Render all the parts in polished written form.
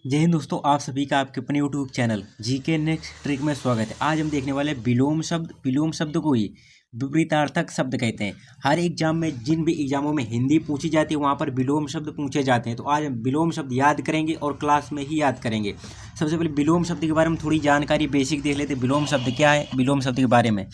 जय हिंद दोस्तों, आप सभी का आपके अपने YouTube channel GK next trick में स्वागत है। आज हम देखने वाले हैं विलोम शब्द को ही विपरीतार्थक शब्द कहते हैं। हर एग्जाम में, जिन भी एग्जामों में हिंदी पूछी जाती है वहाँ पर विलोम शब्द पूछे जाते हैं। तो आज हम विलोम शब्द याद करेंगे और क्लास में ही याद करेंगे। सबसे पहले विलोम शब्द के बारे में थोड़ी जानकारी बेसिक देख लेते हैं। विलोम शब्द क्या है? विलोम शब्द के बारे में,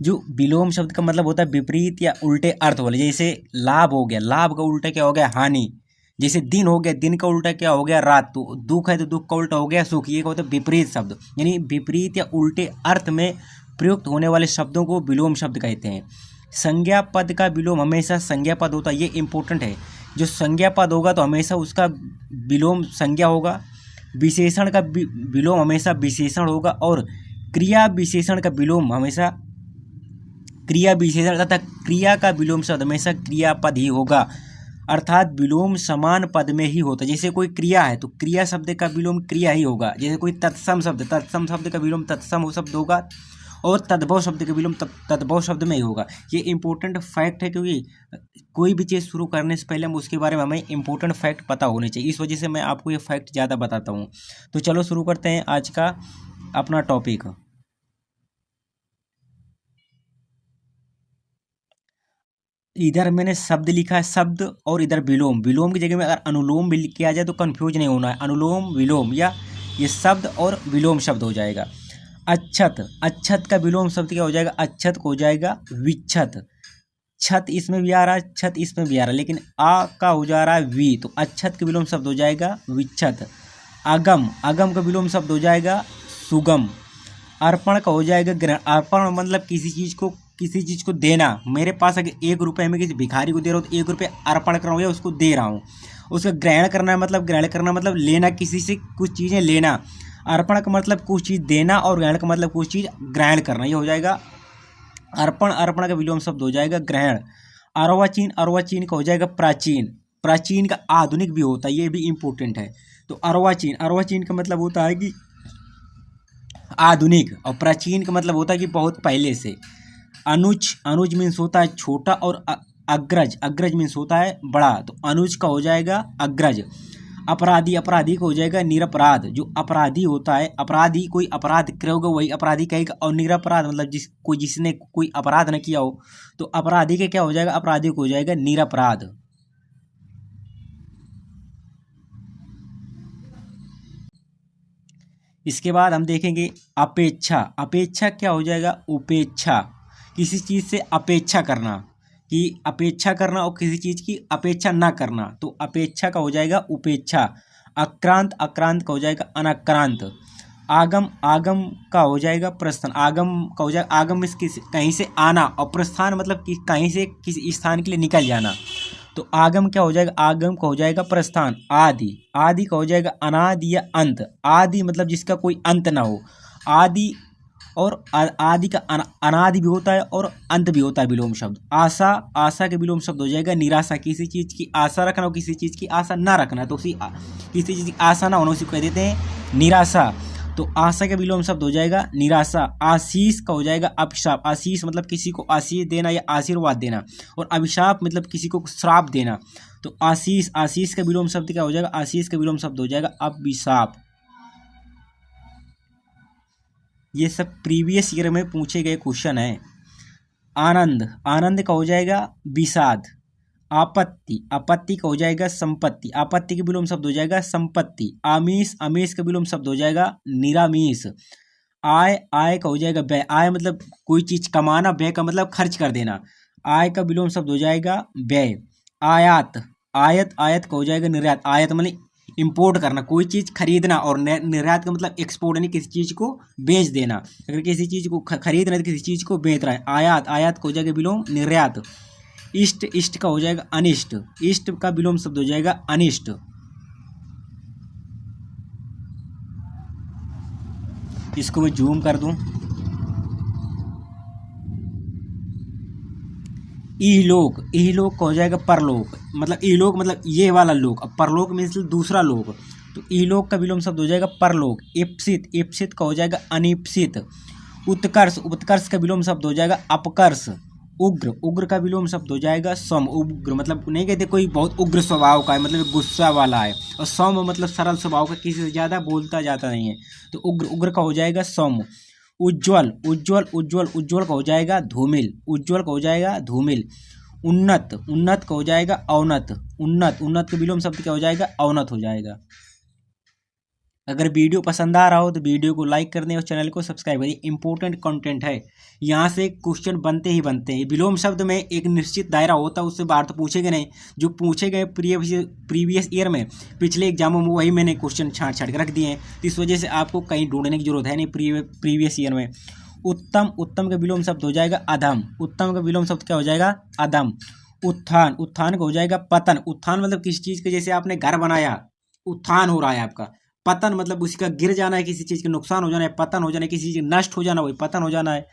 जो विलोम शब्द का मतलब होता है विपरीत या उल्टे अर्थ वाले। जैसे लाभ हो गया, लाभ का उल्टा क्या हो गया? हानि। जैसे दिन हो गया, दिन का उल्टा क्या हो गया? रात। तो दुख है तो दुख का उल्टा हो गया सुख। ये क्या होता है? विपरीत शब्द, यानी विपरीत या उल्टे अर्थ में प्रयुक्त होने वाले शब्दों को विलोम शब्द कहते हैं। संज्ञा पद का विलोम हमेशा संज्ञा पद होता है, ये इंपॉर्टेंट है। जो संज्ञा पद होगा तो हमेशा उसका विलोम संज्ञा होगा। विशेषण का विलोम हमेशा विशेषण होगा, और क्रिया विशेषण का विलोम हमेशा क्रिया विशेषण तथा क्रिया का विलोम शब्द हमेशा क्रियापद ही होगा। अर्थात विलोम समान पद में ही होता है। जैसे कोई क्रिया है तो क्रिया शब्द का विलोम क्रिया ही होगा। जैसे कोई तत्सम शब्द का विलोम तत्सम शब्द होगा, और तद्भव शब्द का विलोम तद्भव शब्द में ही होगा। ये इंपॉर्टेंट फैक्ट है, क्योंकि कोई भी चीज़ शुरू करने से पहले हम उसके बारे में हमें इंपॉर्टेंट फैक्ट पता होने चाहिए। इस वजह से मैं आपको ये फैक्ट ज़्यादा बताता हूँ। तो चलो शुरू करते हैं आज का अपना टॉपिक। इधर मैंने शब्द लिखा है शब्द, और इधर विलोम। विलोम की जगह में अगर अनुलोम भी किया जाए तो कंफ्यूज नहीं होना है। अनुलोम विलोम, या ये शब्द और विलोम शब्द हो जाएगा। अच्छत, अच्छत का विलोम शब्द क्या हो जाएगा? अच्छत को हो जाएगा विच्छत। छत इसमें भी आ रहा है, छत इसमें भी आ रहा है, लेकिन आ का हो जा रहा है वी, तो अच्छत का विलोम शब्द हो जाएगा विच्छत। अगम, अगम का विलोम शब्द हो जाएगा सुगम। अर्पण का हो जाएगा ग्रहण। अर्पण मतलब किसी चीज़ को देना। मेरे पास अगर 1 रुपये मैं किसी भिखारी को दे रहा हूँ तो 1 रुपये अर्पण कर रहा हूँ या उसको दे रहा हूँ। उसका ग्रहण करना मतलब लेना, किसी से कुछ चीज़ें लेना। अर्पण का मतलब कुछ चीज़ देना, और ग्रहण का मतलब कुछ चीज़ ग्रहण करना। ये हो जाएगा अर्पण। अर्पण का विलोम शब्द हो जाएगा ग्रहण। अर्वाचीन, अर्वाचीन का हो जाएगा प्राचीन। प्राचीन का आधुनिक भी होता है, ये भी इम्पोर्टेंट है। तो अर्वाचीन, अर्वाचीन का मतलब होता है कि आधुनिक, और प्राचीन का मतलब होता है कि बहुत पहले से। अनुज, अनुज मीन्स होता है छोटा, और अग्रज, अग्रज मीन्स होता है बड़ा। तो अनुज का हो जाएगा अग्रज। अपराधी, अपराधी का हो जाएगा निरपराध। जो अपराधी होता है, अपराधी कोई अपराध करोगे वही अपराधी कहेगा, और निरपराध मतलब जिसने कोई अपराध न किया हो, तो अपराधी के क्या हो जाएगा? अपराधी को हो जाएगा निरपराध। इसके बाद हम देखेंगे अपेक्षा। अपेक्षा क्या हो जाएगा? उपेक्षा। किसी चीज़ से अपेक्षा करना, कि अपेक्षा करना और किसी चीज़ की अपेक्षा ना करना, तो अपेक्षा का हो जाएगा उपेक्षा। आक्रांत, आक्रांत का हो जाएगा अनाक्रांत। आगम, आगम का हो जाएगा प्रस्थान। आगम का हो जाएगा, आगम में कहीं से आना, और प्रस्थान मतलब कि कहीं से किसी स्थान के लिए निकल जाना। तो आगम क्या हो जाएगा? आगम का हो जाएगा प्रस्थान। आदि, आदि का हो जाएगा अनादि या अंत। आदि मतलब जिसका कोई अंत ना हो। आदि और आदि का अनादि भी होता है और अंत भी होता है विलोम शब्द। आशा, आशा के विलोम शब्द हो जाएगा निराशा। किसी चीज़ की आशा रखना और किसी चीज़ की आशा ना रखना, तो किसी चीज़ की आशा ना होना, उसी को कह देते हैं निराशा। तो आशा का विलोम शब्द हो जाएगा निराशा। आशीष का हो जाएगा अभिशाप। आशीष मतलब किसी को आशीष देना या आशीर्वाद देना, और अभिशाप मतलब किसी को श्राप देना। तो आशीष, आशीष का विलोम शब्द क्या हो जाएगा? आशीष का विलोम शब्द हो जाएगा अभिशाप। ये सब प्रीवियस ईयर में पूछे गए क्वेश्चन है। आनंद, आनंद का हो जाएगा विषाद। आपत्ति, आपत्ति का हो जाएगा संपत्ति। आपत्ति के विलोम शब्द हो जाएगा संपत्ति। आमिष, आमिष का विलोम शब्द हो जाएगा निरामिष। आय, आय का हो जाएगा व्यय। आय मतलब कोई चीज कमाना, व्यय का मतलब खर्च कर देना। आय का विलोम शब्द हो जाएगा व्यय। आयात, आयत, आयत का हो जाएगा निर्यात। आयत मतलब इंपोर्ट करना, कोई चीज़ खरीदना, और निर्यात का मतलब एक्सपोर्ट, यानी किसी चीज़ को बेच देना। अगर किसी चीज़ को खरीद रहे तो किसी चीज़ को बेच रहा है। आयात, आयात का हो जाएगा विलोम निर्यात। इष्ट, इष्ट का हो जाएगा अनिष्ट। इष्ट का विलोम शब्द हो जाएगा अनिष्ट। इसको मैं जूम कर दूं। इहलोक, इहलोक का हो जाएगा परलोक। मतलब इहलोक मतलब ये वाला लोक, अब परलोक मीन्स दूसरा लोक। तो इहलोक का विलोम शब्द हो जाएगा परलोक। इप्सित, इप्सित का हो जाएगा अनिप्सित। उत्कर्ष, उत्कर्ष का विलोम शब्द हो जाएगा अपकर्ष। उग्र, उग्र का विलोम शब्द हो जाएगा सौम। उग्र मतलब नहीं कहते कोई बहुत उग्र स्वभाव का है, मतलब गुस्सा वाला है। और सौम मतलब सरल स्वभाव का, किसी से ज़्यादा बोलता जाता नहीं है। तो उग्र, उग्र का हो जाएगा सौम। उज्ज्वल, उज्ज्वल उज्ज्वल उज्ज्वल का हो जाएगा धूमिल। उज्ज्वल का हो जाएगा धूमिल। उन्नत, उन्नत का हो जाएगा अवनत। उन्नत, उन्नत के विलोम शब्द क्या हो जाएगा? अवनत हो जाएगा। अगर वीडियो पसंद आ रहा हो तो वीडियो को लाइक कर दें और चैनल को सब्सक्राइब करें। इंपॉर्टेंट कंटेंट है, यहाँ से क्वेश्चन बनते ही बनते हैं। विलोम शब्द में एक निश्चित दायरा होता है, उससे बाहर तो पूछेंगे नहीं। जो पूछे गए प्रीवियस ईयर में, पिछले एग्जामों में, वही मैंने क्वेश्चन छाँट छाँट के रख दिए हैं। तो इस वजह से आपको कहीं ढूंढने की जरूरत है नहीं प्रीवियस ईयर में। उत्तम, उत्तम का विलोम शब्द हो जाएगा अधम। उत्तम का विलोम शब्द क्या हो जाएगा? अधम। उत्थान, उत्थान का हो जाएगा पतन। उत्थान मतलब किसी चीज़ के, जैसे आपने घर बनाया, उत्थान हो रहा है आपका। पतन मतलब उसका गिर जाना है, किसी चीज़ का नुकसान हो जाना है। पतन हो जाना है, किसी चीज़ नष्ट हो जाना, वही पतन हो जाना है।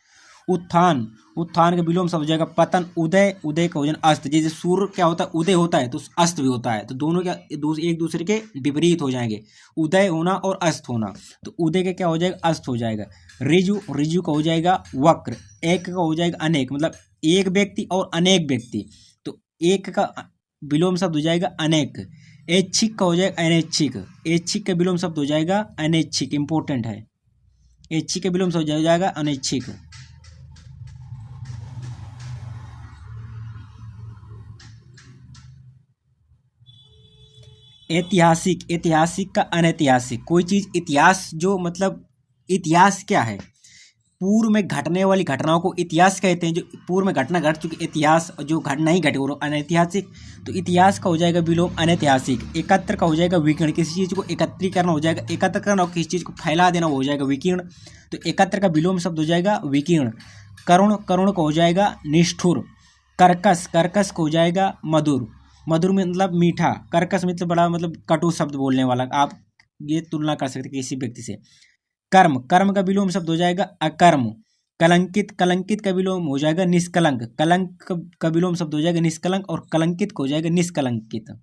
उत्थान, उत्थान का विलोम शब्द हो जाएगा पतन। उदय, उदय का हो जाना अस्त। जैसे सूर्य क्या होता है? उदय होता है तो अस्त भी होता है, तो दोनों क्या एक दूसरे के विपरीत हो जाएंगे, उदय होना और अस्त होना। तो उदय का क्या हो जाएगा? अस्त हो जाएगा। ऋजु, ऋजु का हो जाएगा वक्र। एक का हो जाएगा अनेक, मतलब एक व्यक्ति और अनेक व्यक्ति। तो एक का विलोम शब्द हो जाएगा अनेक। ऐच्छिक का हो जाएगा अनैच्छिक। ऐच्छिक का विलोम शब्द हो जाएगा अनैच्छिक। इंपॉर्टेंट है, ऐच्छिक का विलोम शब्द हो जाएगा अनैच्छिक। ऐतिहासिक, ऐतिहासिक का अनैतिहासिक। कोई चीज इतिहास, जो मतलब इतिहास क्या है? पूर्व में घटने वाली घटनाओं को इतिहास कहते हैं। जो पूर्व में घटना घट चुकी, इतिहास जो घट नहीं घटी वो अनैतिहासिक। तो इतिहास का हो जाएगा विलोम अनैतिहासिक। एकत्र का हो जाएगा विकीर्ण। किसी चीज़ को एकत्रीकरण हो जाएगा एकत्र करना, और किसी चीज़ को फैला देना वो हो जाएगा विकीर्ण। तो एकत्र का विलोम शब्द हो जाएगा विकीर्ण। करुण, करुण का हो जाएगा निष्ठुर। कर्कश, कर्कश को हो जाएगा मधुर। मधुर मतलब मीठा। कर्कश मतलब बड़ा, मतलब कटु शब्द बोलने वाला। आप ये तुलना कर सकते किसी व्यक्ति से। कर्म, कर्म का विलोम शब्द हो जाएगा अकर्म। कलंकित, कलंकित का विलोम हो जाएगा निष्कलंक। कलंक का विलोम शब्द हो जाएगा निष्कलंक, और कलंकित को हो जाएगा निष्कलंकित।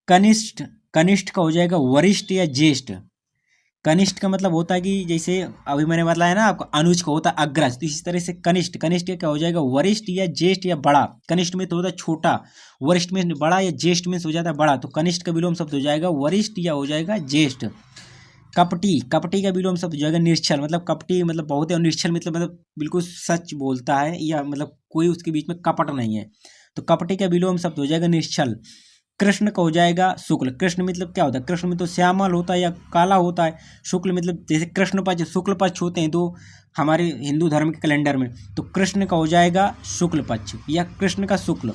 कनिष्ठ, कनिष्ठ का हो जाएगा वरिष्ठ या ज्येष्ठ। कनिष्ठ का मतलब होता है कि जैसे अभी मैंने बताया ना आपको, अनुज का होता है अग्रज, तो इसी तरह से कनिष्ठ, कनिष्ठ क्या हो जाएगा? वरिष्ठ या ज्येष्ठ या बड़ा। कनिष्ठ में तो होता है छोटा, वरिष्ठ में बड़ा, या ज्येष्ठ में हो जाता है बड़ा। तो कनिष्ठ का विलोम शब्द हो जाएगा वरिष्ठ या हो जाएगा ज्येष्ठ। कपटी, कपटी का विलोम शब्द हो जाएगा निश्चल। मतलब कपटी मतलब बहुत है, और निश्चल मतलब बिल्कुल सच बोलता है, या मतलब कोई उसके बीच में कपट नहीं है। तो कपटी का विलोम शब्द हो जाएगा निश्चल। कृष्ण का हो जाएगा शुक्ल। कृष्ण मतलब क्या होता है? कृष्ण में तो श्यामल होता है या काला होता है। शुक्ल मतलब जैसे कृष्ण पक्ष शुक्ल पक्ष होते हैं तो हमारे हिंदू धर्म के कैलेंडर में, तो कृष्ण का हो जाएगा शुक्ल पक्ष या कृष्ण का शुक्ल।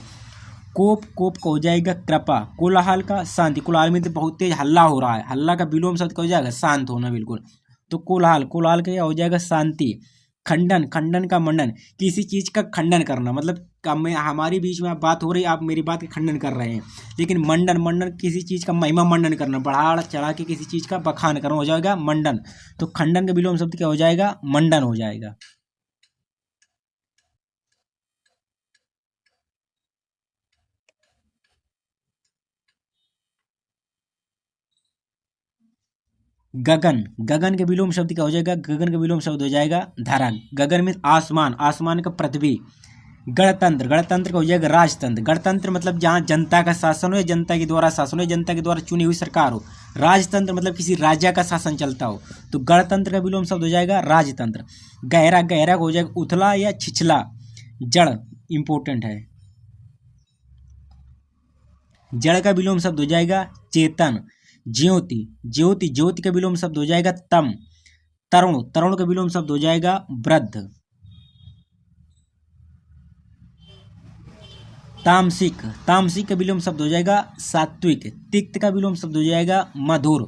कोप, कोप का हो जाएगा कृपा। कोलाहल का शांति। कोलाहल में तो बहुत तेज हल्ला हो रहा है, हल्ला का विलोम शब्द क्या हो जाएगा? शांत होना बिल्कुल। तो कोलाहल, कोलाहल का क्या हो जाएगा? शांति। खंडन, खंडन का मंडन। किसी चीज का खंडन करना, मतलब में हमारी बीच में बात हो रही, आप मेरी बात का खंडन कर रहे हैं। लेकिन मंडन, मंडन किसी चीज का महिमा मंडन करना, बढ़ा चढ़ा के किसी चीज का बखान करना हो जाएगा मंडन। तो खंडन का विलोम शब्द क्या हो जाएगा? मंडन हो जाएगा। गगन, गगन के विलोम शब्द क्या हो जाएगा? गगन का विलोम शब्द हो जाएगा धरन। गगन में आसमान, आसमान का पृथ्वी। गणतंत्र, गणतंत्र का हो जाएगा राजतंत्र। गणतंत्र मतलब जहाँ जनता का शासन हो, या जनता के द्वारा शासन हो, जनता के द्वारा चुनी हुई सरकार हो। राजतंत्र मतलब किसी राजा का शासन चलता हो। तो गणतंत्र का विलोम शब्द हो जाएगा राजतंत्र। गहरा, गहरा हो जाएगा उथला या छिछला। जड़, इंपॉर्टेंट है। जड़ का विलोम शब्द हो जाएगा चेतन। ज्योति, ज्योति, ज्योति का विलोम शब्द हो जाएगा तम। तरुण, तरुण का विलोम शब्द हो जाएगा वृद्ध। तामसिक, तामसिक का विलोम शब्द हो जाएगा सात्विक। तिक्त का विलोम शब्द हो जाएगा मधुर।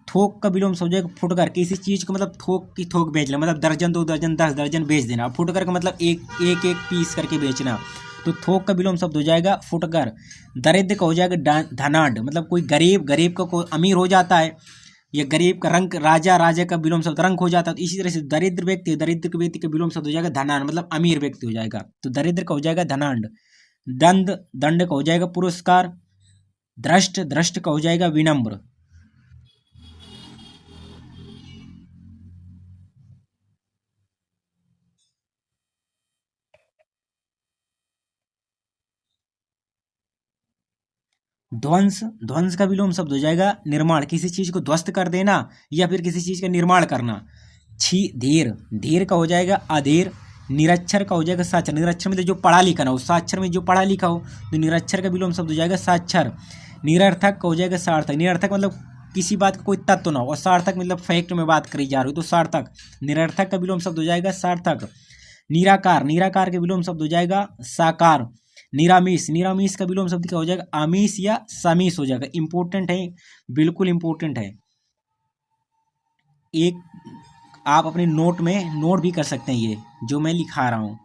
थोक का विलोम शब्द हो जाएगा फुटकर। किसी चीज को मतलब थोक की थोक बेच लेना, मतलब दर्जन, 2 दर्जन, 10 दर्जन बेच देना। फुटकर का मतलब एक एक एक पीस करके बेचना। तो थोक का विलोम शब्द हो जाएगा फुटकर। दरिद्र का हो जाएगा धनाढ़, मतलब कोई गरीब, गरीब का कोई अमीर हो जाता है, या गरीब का रंक, राजा, राजा का विलोम शब्द रंक हो जाता है। तो इसी तरह से दरिद्र व्यक्ति, दरिद्र के व्यक्ति का विलोम शब्द हो जाएगा धनाढ़, मतलब अमीर व्यक्ति हो जाएगा। तो दरिद्र का हो जाएगा धनाढ़। दंड, दंड का हो जाएगा पुरस्कार। दृष्ट, दृष्ट का हो जाएगा विनम्र। ध्वंस, ध्वंस का विलोम शब्द हो जाएगा निर्माण, किसी चीज को ध्वस्त कर देना या फिर किसी चीज का निर्माण करना। छी धीर, धीर का हो जाएगा अधीर। निरक्षर का हो जाएगा साक्षर, निरक्षर मतलब जो पढ़ा लिखा ना हो, साक्षर में जो पढ़ा लिखा हो तो निरक्षर का विलोम शब्द हो जाएगा साक्षर। निरर्थक का हो जाएगा सार्थक, निरर्थक मतलब किसी बात का कोई तत्व ना हो, और सार्थक मतलब फैक्ट में बात करी जा रही हो तो सार्थक। निरर्थक का विलोम शब्द हो जाएगा सार्थक। निराकार, निराकार का विलोम शब्द हो जाएगा साकार। निरामिष, निरामिष का विलोम शब्द क्या हो जाएगा आमिष या समीष हो जाएगा। इंपॉर्टेंट है, बिल्कुल इंपॉर्टेंट है। एक आप अपने नोट में नोट भी कर सकते हैं ये जो मैं लिखा रहा हूँ।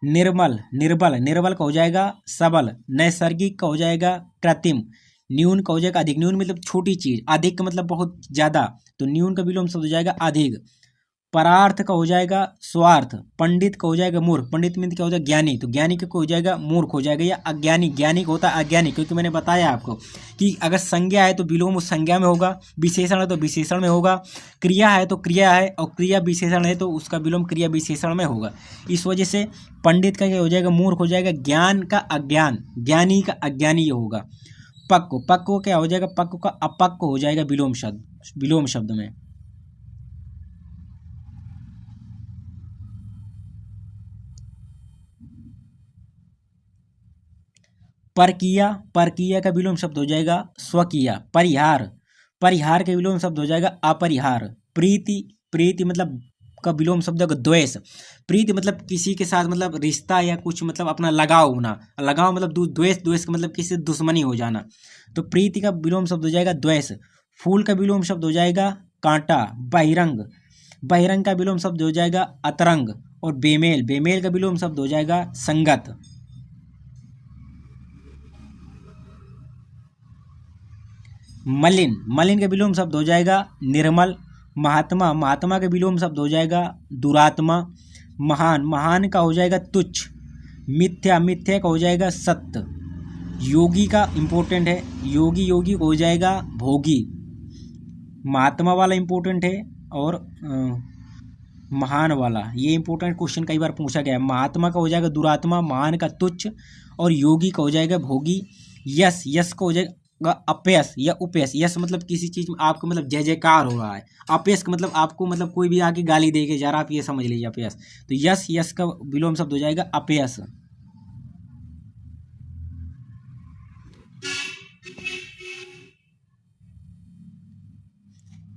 निर्मल, निर्बल, निर्बल का हो जाएगा सबल। नैसर्गिक का हो जाएगा कृत्रिम। न्यून का हो जाएगा अधिक, न्यून मतलब छोटी चीज, अधिक का मतलब बहुत ज्यादा, तो न्यून का विलोम शब्द हो जाएगा अधिक। परार्थ का हो जाएगा स्वार्थ। पंडित का हो जाएगा मूर्ख, पंडित में क्या हो जाएगा ज्ञानी, तो ज्ञानी का हो जाएगा मूर्ख हो जाएगा, या अज्ञानी, ज्ञानी का होता है अज्ञानी, क्योंकि मैंने बताया आपको कि अगर संज्ञा है तो विलोम उस संज्ञा में होगा, विशेषण है तो विशेषण में होगा, क्रिया है तो क्रिया है, और क्रिया विशेषण है तो उसका विलोम क्रिया विशेषण में होगा। इस वजह से पंडित का क्या हो जाएगा मूर्ख हो जाएगा, ज्ञान का अज्ञान, ज्ञानी का अज्ञानी होगा। पक्व, पक्व क्या हो जाएगा पक्व का अपक्व हो जाएगा विलोम शब्द, विलोम शब्द में। परकिया, परकिया का विलोम शब्द हो जाएगा स्वकिया। परिहार, परिहार का विलोम शब्द हो जाएगा अपरिहार। प्रीति, प्रीति मतलब का विलोम शब्द होगा द्वेष। प्रीति मतलब किसी के साथ मतलब रिश्ता या कुछ मतलब अपना लगाव होना, लगाव मतलब द्वेष, द्वेष का मतलब किसी से दुश्मनी हो जाना, तो प्रीति का विलोम शब्द हो जाएगा द्वेष। फूल का विलोम शब्द हो जाएगा कांटा। बहिरंग, बहिरंग का विलोम शब्द हो जाएगा अतरंग। और बेमेल, बेमेल का विलोम शब्द हो जाएगा संगत। मलिन, मलिन का विलोम शब्द हो जाएगा निर्मल। महात्मा, महात्मा का विलोम शब्द हो जाएगा दुरात्मा। महान, महान का हो जाएगा तुच्छ। मिथ्या, मिथ्या का हो जाएगा सत्य। योगी का इंपॉर्टेंट है, योगी, योगी को हो जाएगा भोगी। महात्मा वाला इंपॉर्टेंट है, और महान वाला ये इंपॉर्टेंट क्वेश्चन कई बार पूछा गया है। महात्मा का हो जाएगा दुरात्मा, महान का तुच्छ, और योगी का हो जाएगा भोगी। यश, यश का हो जाएगा अपयश या उपयश। यश मतलब किसी चीज में आपको मतलब जय जयकार हो रहा है। अपयश का मतलब आपको मतलब कोई भी आके गाली दे के जा रहा, आप ये समझ लीजिए अपयश। तो यश, यश का विलोम शब्द हो जाएगा अपयश।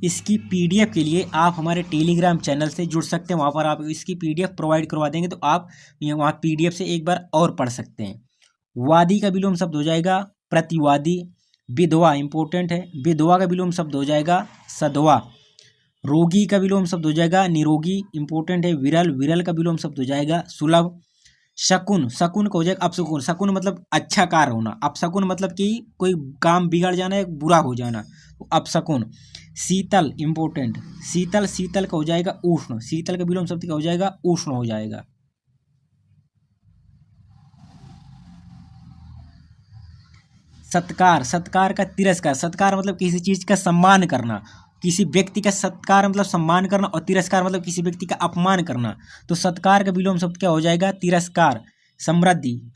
इसकी पीडीएफ के लिए आप हमारे टेलीग्राम चैनल से जुड़ सकते हैं, वहाँ पर आप इसकी पीडीएफ प्रोवाइड करवा देंगे तो आप वहाँ पीडीएफ से एक बार और पढ़ सकते हैं। वादी का विलोम शब्द हो जाएगा प्रतिवादी। विधवा इंपॉर्टेंट है, विधवा का विलोम शब्द हो जाएगा सधवा। रोगी का विलोम शब्द हो जाएगा निरोगी, इंपॉर्टेंट है। विरल, विरल का विलोम शब्द हो जाएगा सुलभ। शकुन, शकुन का हो जाएगा अपशकुन। शकुन मतलब अच्छा कार्य होना, अपशकुन मतलब कि कोई काम बिगड़ जाना या बुरा हो जाना, तो अपशकुन। शीतल इंपॉर्टेंट, शीतल, शीतल का हो जाएगा उष्ण। शीतल का विलोम शब्द क्या हो जाएगा उष्ण हो जाएगा। सत्कार, सत्कार का तिरस्कार, सत्कार मतलब किसी चीज का सम्मान करना, किसी व्यक्ति का सत्कार मतलब सम्मान करना, और तिरस्कार मतलब किसी व्यक्ति का अपमान करना, तो सत्कार का विलोम शब्द क्या हो जाएगा तिरस्कार। समृद्धि,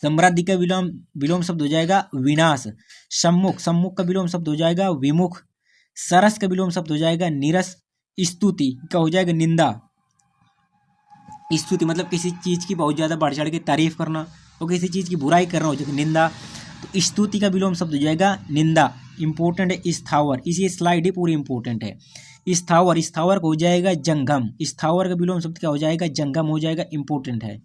समृद्धि का विलोम विलोम शब्द हो जाएगा विनाश। सम्मुख, सम्मुख का विलोम शब्द हो जाएगा विमुख। सरस का विलोम शब्द हो जाएगा नीरस। स्तुति का हो जाएगा निंदा। स्तुति मतलब किसी चीज की बहुत ज्यादा बढ़ चढ़ के तारीफ करना, और किसी चीज की बुराई करना हो जाएगा निंदा, तो स्तुति का विलोम शब्द हो जाएगा निंदा। इंपॉर्टेंट है स्थावर, इसी स्लाइड ही पूरी इंपॉर्टेंट है। स्थावर, स्थावर का हो जाएगा जंगम। स्थावर का विलोम शब्द क्या हो जाएगा जंगम हो जाएगा, इंपॉर्टेंट है।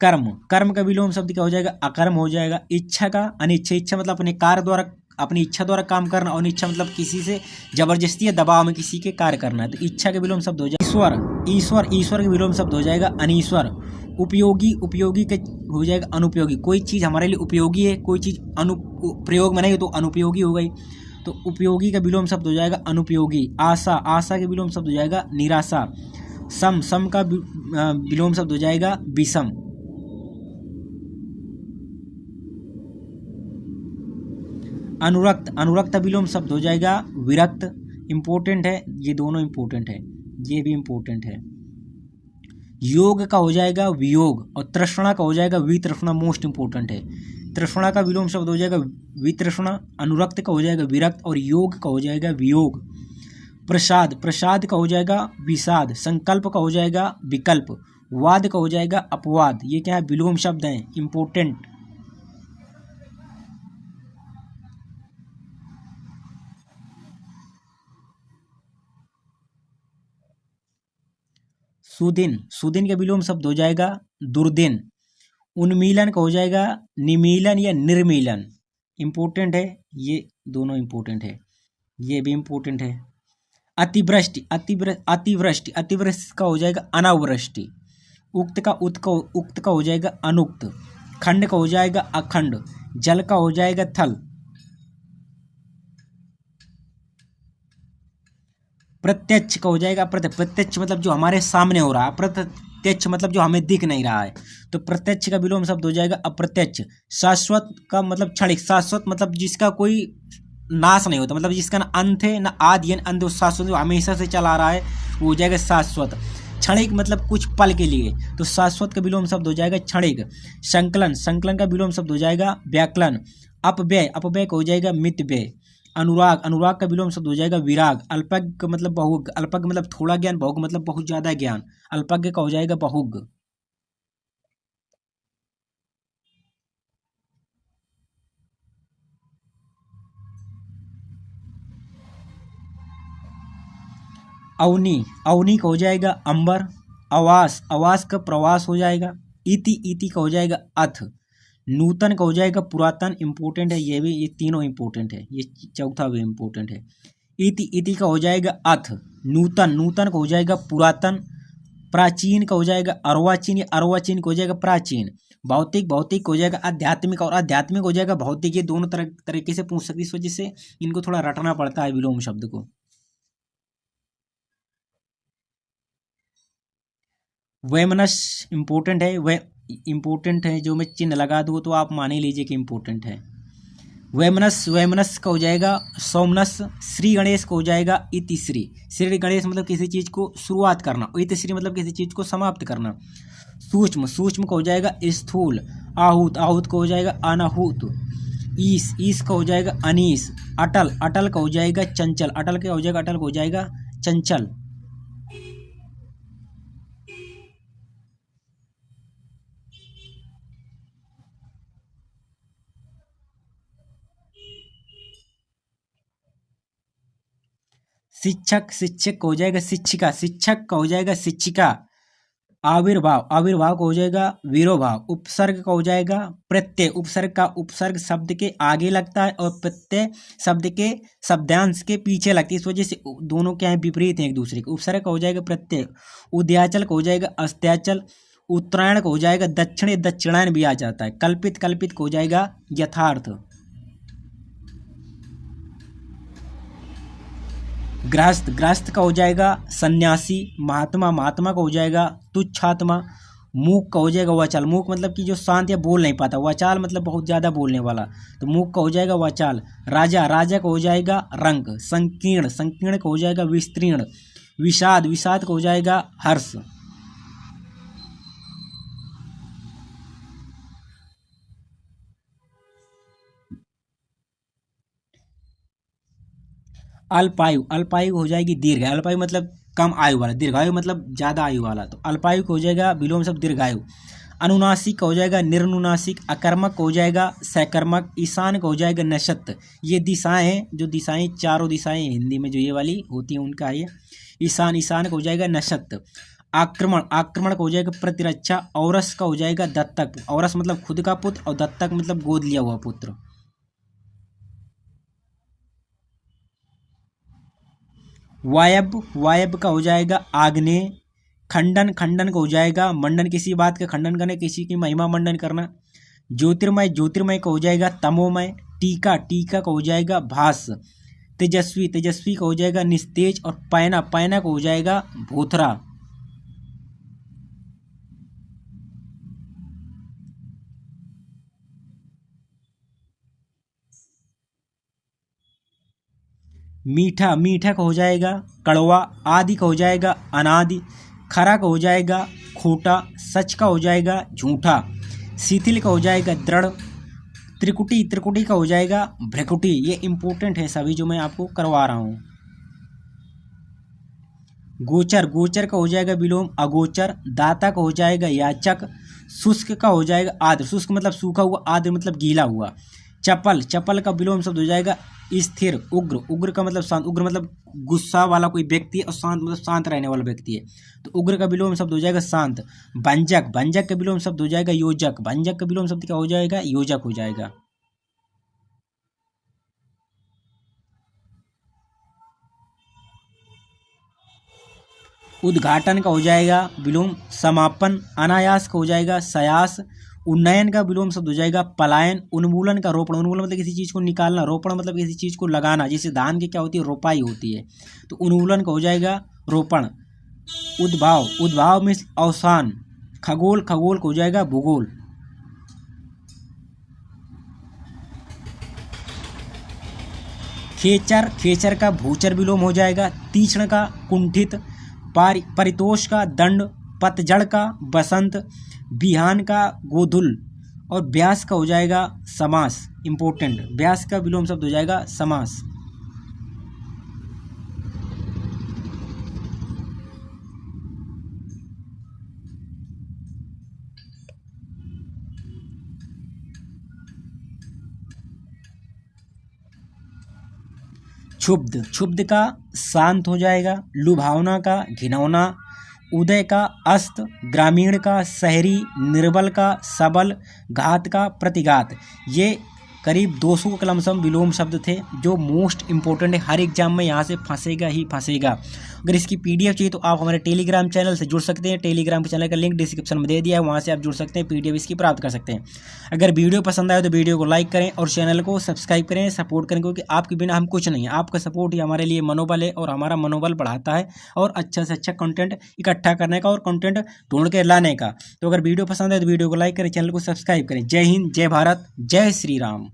कर्म, कर्म का विलोम शब्द क्या हो जाएगा अकर्म हो जाएगा। इच्छा का अनिच्छा, इच्छा मतलब अपने कार्य द्वारा, अपनी इच्छा द्वारा काम करना, और इच्छा मतलब किसी से जबरदस्ती या दबाव में किसी के कार्य करना है, तो इच्छा के विलोम शब्द हो जाएगा ईश्वर। ईश्वर, ईश्वर के विलोम शब्द हो जाएगा अनीश्वर। उपयोगी, उपयोगी के हो जाएगा अनुपयोगी। कोई चीज़ हमारे लिए उपयोगी है, कोई चीज़ प्रयोग में नहीं है तो अनुपयोगी हो गई, तो उपयोगी का विलोम शब्द हो जाएगा अनुपयोगी। आशा, आशा के विलोम शब्द हो जाएगा निराशा। सम, सम का विलोम शब्द हो जाएगा विषम। अनुरक्त, अनुरक्त विलोम शब्द हो जाएगा विरक्त। इम्पोर्टेंट है, ये दोनों इम्पोर्टेंट है, ये भी इम्पोर्टेंट है। योग का हो जाएगा वियोग, और तृष्णा का हो जाएगा वितृष्णा, मोस्ट इंपोर्टेंट है। तृष्णा का विलोम शब्द हो जाएगा वितृष्णा, अनुरक्त का हो जाएगा विरक्त, और योग का हो जाएगा वियोग। प्रसाद, प्रसाद का हो जाएगा विषाद, संकल्प का हो जाएगा विकल्प, वाद का हो जाएगा अपवाद। ये क्या है, विलोम शब्द हैं, इंपोर्टेंट। सुदिन, सुदिन का विलोम शब्द हो जाएगा दुर्दिन। उन्मीलन का हो जाएगा निमीलन या निर्मीलन, इंपोर्टेंट है, ये दोनों इंपोर्टेंट है, ये भी इंपोर्टेंट है। अतिवृष्टि, अतिवृष्टि, अतिवृष्टि का हो जाएगा अनावृष्टि। उक्त का हो जाएगा अनुक्त। खंड का हो जाएगा अखंड। जल का हो जाएगा थल। प्रत्यक्ष का हो जाएगा प्रत्यक्ष मतलब जो हमारे सामने हो रहा है, अप्रत्यक्ष मतलब जो हमें दिख नहीं रहा है, तो प्रत्यक्ष का विलोम शब्द हो जाएगा अप्रत्यक्ष। शाश्वत का मतलब क्षणिक, शाश्वत मतलब जिसका कोई नाश नहीं होता, मतलब जिसका ना अंत है ना आदि है, अंत शाश्वत जो हमेशा से चला आ रहा है, वो हो जाएगा शाश्वत। क्षणिक मतलब कुछ पल के लिए, तो शाश्वत का विलोम शब्द हो जाएगा क्षणिक। संकलन, संकलन का विलोम शब्द हो जाएगा व्याकलन। अपव्यय, अपव्यय का हो जाएगा मितव्यय। अनुराग, अनुराग का विलोम शब्द हो जाएगा विराग। अल्पज्ञ का मतलब बहुग, अल्पज्ञ मतलब थोड़ा ज्ञान, बहुग मतलब बहुत ज्यादा ज्ञान, अल्पज्ञ का हो जाएगा बहुग। अवनी, अवनी का हो जाएगा अंबर। आवास, आवास का प्रवास हो जाएगा। इति, इति का हो जाएगा अथ। नूतन का हो जाएगा पुरातन, इंपोर्टेंट है ये भी, ये तीनों इंपोर्टेंट है, ये चौथा भी इंपोर्टेंट है। इति, इति का हो जाएगा अथ। नूतन, नूतन का हो जाएगा पुरातन। प्राचीन का हो जाएगा अर्वाचीन, या अर्वाचीन का हो जाएगा प्राचीन। भौतिक, भौतिक हो जाएगा आध्यात्मिक, और आध्यात्मिक हो जाएगा भौतिक। ये दोनों तरीके से पूछ सकते, इस वजह से इनको थोड़ा रटना पड़ता है विलोम शब्द को। वैमनस इंपोर्टेंट है, वह इंपोर्टेंट है, जो मैं चिन्ह लगा दूँ तो आप मान ही लीजिए कि इंपोर्टेंट है। वैमनस, वैमनस का हो जाएगा सोमनस। श्री गणेश को हो जाएगा इतिश्री। श्री गणेश मतलब किसी चीज को शुरुआत करना, इतिश्री मतलब किसी चीज को समाप्त करना। सूक्ष्म, सूक्ष्म को हो जाएगा स्थूल। आहूत, आहूत को हो जाएगा अनाहूत। ईस, ईस का हो जाएगा अनीस। अटल, अटल का हो जाएगा चंचल, अटल का हो जाएगा, अटल का हो जाएगा चंचल। शिक्षक, शिक्षक का हो जाएगा शिक्षिका, शिक्षक का हो जाएगा शिक्षिका। आविर्भाव, आविर्भाव का हो जाएगा विरोभाव। उपसर्ग का हो जाएगा प्रत्यय, उपसर्ग का उपसर्ग शब्द के आगे लगता है, और प्रत्यय शब्द के शब्दांश के पीछे लगती है, इस वजह से दोनों क्या है, विपरीत हैं एक दूसरे के। उपसर्ग का हो जाएगा प्रत्यय। उदयाचल का हो जाएगा अस्त्याचल। उत्तरायण का हो जाएगा दक्षिण, दक्षिणायन भी आ जाता है। कल्पित, कल्पित का हो जाएगा यथार्थ। गृहस्थ, गृहस्थ का हो जाएगा सन्यासी। महात्मा, महात्मा का हो जाएगा तुच्छात्मा। मूक का हो जाएगा वाचाल, मूक मतलब कि जो शांत या बोल नहीं पाता, वाचाल मतलब बहुत ज़्यादा बोलने वाला, तो मूक का हो जाएगा वाचाल। राजा, राजा का हो जाएगा रंक। संकीर्ण, संकीर्ण का हो जाएगा विस्तीर्ण। विषाद, विषाद का हो जाएगा हर्ष। अल्पायु, अल्पायु हो जाएगी दीर्घ। अल्पायु मतलब कम आयु वाला, दीर्घायु मतलब ज़्यादा आयु वाला, तो अल्पायु को हो जाएगा विलोम शब्द दीर्घायु। अनुनासिक का हो जाएगा निर्नुनासिक। अकर्मक का हो जाएगा सकर्मक। ईशान का हो जाएगा नशत। ये दिशाएं हैं, जो दिशाएं, चारों दिशाएं हिंदी में जो ये वाली होती हैं उनका है ये। ईशान, ईशान का हो जाएगा नशत। आक्रमण, आक्रमण का हो जाएगा प्रतिरक्षा। औरस का हो जाएगा दत्तक। औरस मतलब खुद का पुत्र, और दत्तक मतलब गोद लिया हुआ पुत्र। वायब, वायब का हो जाएगा आग्नेय। खंडन, खंडन का हो जाएगा मंडन, किसी बात का खंडन करना, किसी की महिमा मंडन करना। ज्योतिर्मय, ज्योतिर्मय का हो जाएगा तमोमय। टीका, टीका का हो जाएगा भास। तेजस्वी, तेजस्वी का हो जाएगा निस्तेज। और पैना, पैना का हो जाएगा भोथरा। मीठा, मीठा का हो जाएगा कड़वा, आदि का हो जाएगा अनादि, खरा का हो जाएगा खोटा, सच का हो जाएगा झूठा, शिथिल का हो जाएगा दृढ़, त्रिकुटी, त्रिकुटी का हो जाएगा भ्रकुटी। ये इंपॉर्टेंट है सभी जो मैं आपको करवा रहा हूँ। गोचर, गोचर का हो जाएगा विलोम अगोचर, दाता का हो जाएगा याचक, शुष्क का हो जाएगा आर्द्र, शुष्क मतलब सूखा हुआ, आर्द्र मतलब गीला हुआ। चपल, चपल का विलोम शब्द हो जाएगा स्थिर। उग्र, उग्र का मतलब शांत, उग्र मतलब गुस्सा वाला कोई व्यक्ति है, और शांत मतलब शांत रहने वाला व्यक्ति है, तो उग्र का विलोम शब्द हो जाएगा शांत। भंजक, भंजक का विलोम शब्द हो जाएगा योजक, भंजक का विलोम शब्द क्या हो जाएगा योजक हो जाएगा। उद्घाटन का हो जाएगा विलोम समापन, अनायास का हो जाएगा सयास, उन्नयन का विलोम शब्द हो जाएगा पलायन, उन्मूलन का रोपण, उन्मूलन मतलब किसी चीज़ को निकालना, रोपण मतलब किसी चीज़ को लगाना, जैसे धान की क्या होती है रोपाई होती है, तो उन्मूलन का हो जाएगा रोपण। उद्भाव, उद्भाव में अवसान, खगोल, खगोल का हो जाएगा भूगोल। खेचर, खेचर का भूचर विलोम हो जाएगा, तीक्ष्ण का कुंठित, परितोष का दंड, पतझड़ का बसंत, बिहान का गोधुल, और व्यास का हो जाएगा समास। इंपॉर्टेंट, व्यास का विलोम शब्द हो जाएगा समास। क्षुब्ध, क्षुब्ध का शांत हो जाएगा, लुभावना का घिनौना, उदय का अस्त, ग्रामीण का शहरी, निर्बल का सबल, घात का प्रतिघात। ये करीब 200 के लमसम विलोम शब्द थे जो मोस्ट इंपॉर्टेंट है, हर एग्जाम में यहाँ से फंसेगा ही फंसेगा। अगर इसकी पीडीएफ चाहिए तो आप हमारे टेलीग्राम चैनल से जुड़ सकते हैं, टेलीग्राम के चैनल का लिंक डिस्क्रिप्शन में दे दिया है, वहाँ से आप जुड़ सकते हैं, पीडीएफ इसकी प्राप्त कर सकते हैं। अगर वीडियो पसंद आए तो वीडियो को लाइक करें और चैनल को सब्सक्राइब करें, सपोर्ट करें, क्योंकि आपके बिना हम कुछ नहीं है, आपका सपोर्ट ही हमारे लिए मनोबल है और हमारा मनोबल बढ़ाता है और अच्छा से अच्छा कंटेंट इकट्ठा करने का और कंटेंट ढूंढ के लाने का। तो अगर वीडियो पसंद है तो वीडियो को लाइक करें, चैनल को सब्सक्राइब करें। जय हिंद, जय भारत, जय श्री राम।